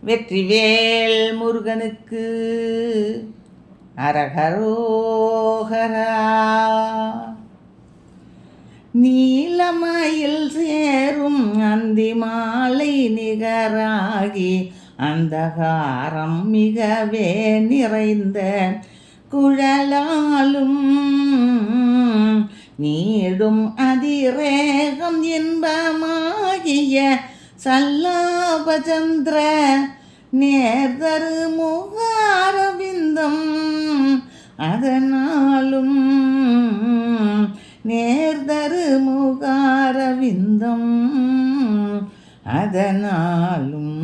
வெற்றிவேல் முருகனுக்கு அரகரோகரா. நீலமயில் சேரும் அந்தி மாலை நிகராகி அந்தகாரம் மிகவே நிறைந்த குழலாலும் நீடும் அதிரேகம் இன்பமாகிய சல்லாபச்சந்திர நேர்தரு முகாரவிந்தம் அதனாலும் நேர்தரு முகாரவிந்தம் அதனாலும்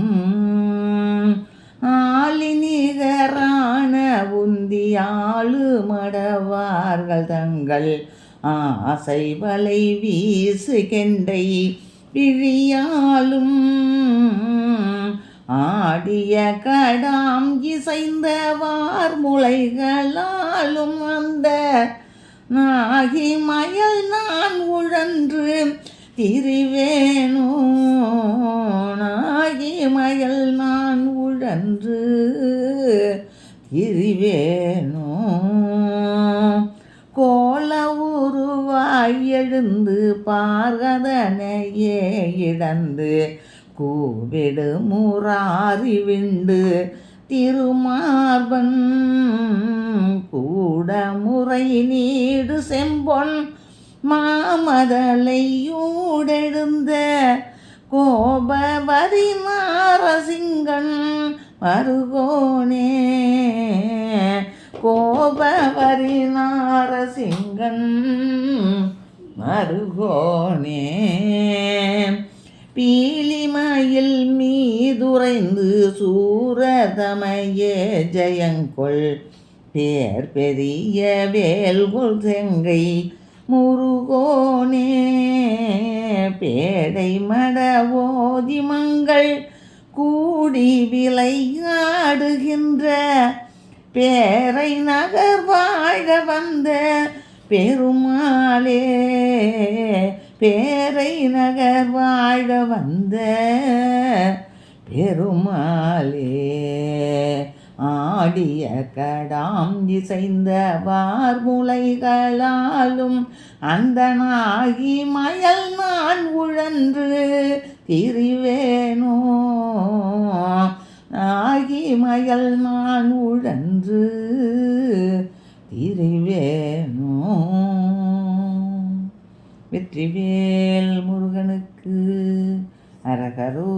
ஆளிநிகரான உந்தியாளு மடவார்கள் தங்கள் ஆசை வலை வீசுகின்றை விழியாலும் ஆடிய கடாம் இசைந்த வார்முளைகளாலும் அந்த நாகி மயல் நான் உழன்று திரிவேனோ நாகி மயல் நான் உழன்று திரிவேனோ கோல உருவாய் எழுந்து பார்கதனையே இடந்து கூவிடு முராரி விண்டு திருமார்பன் கூட முறை நீடு செம்பொன் மாமதலையூடெழுந்த கோபவரி நாரசிங்கன் மருகோனே கோபவரி நாரசிங்கன் மருகோனே பீலிமயில் மீதுரைந்து சூரதமையே ஜயங்கொள் பேர் பெரிய வேல்கொள் செங்கை முருகோனே பேடை மடவோதி மங்கள் கூடி விளையாடுகின்ற பேரை நகர் வாழ வந்த பெருமாளே பேரை நகர் வாழ வந்த பெருமாளே ஆடிய கடாம் இசைந்த வார்முளைகளாலும் அந்த நாகி மயல் நான் உழன்று திரிவேனோ நாகி மயல் நான் உழன்று திரிவேனோ. வெற்றிவேல் முருகனுக்கு அரகரோ.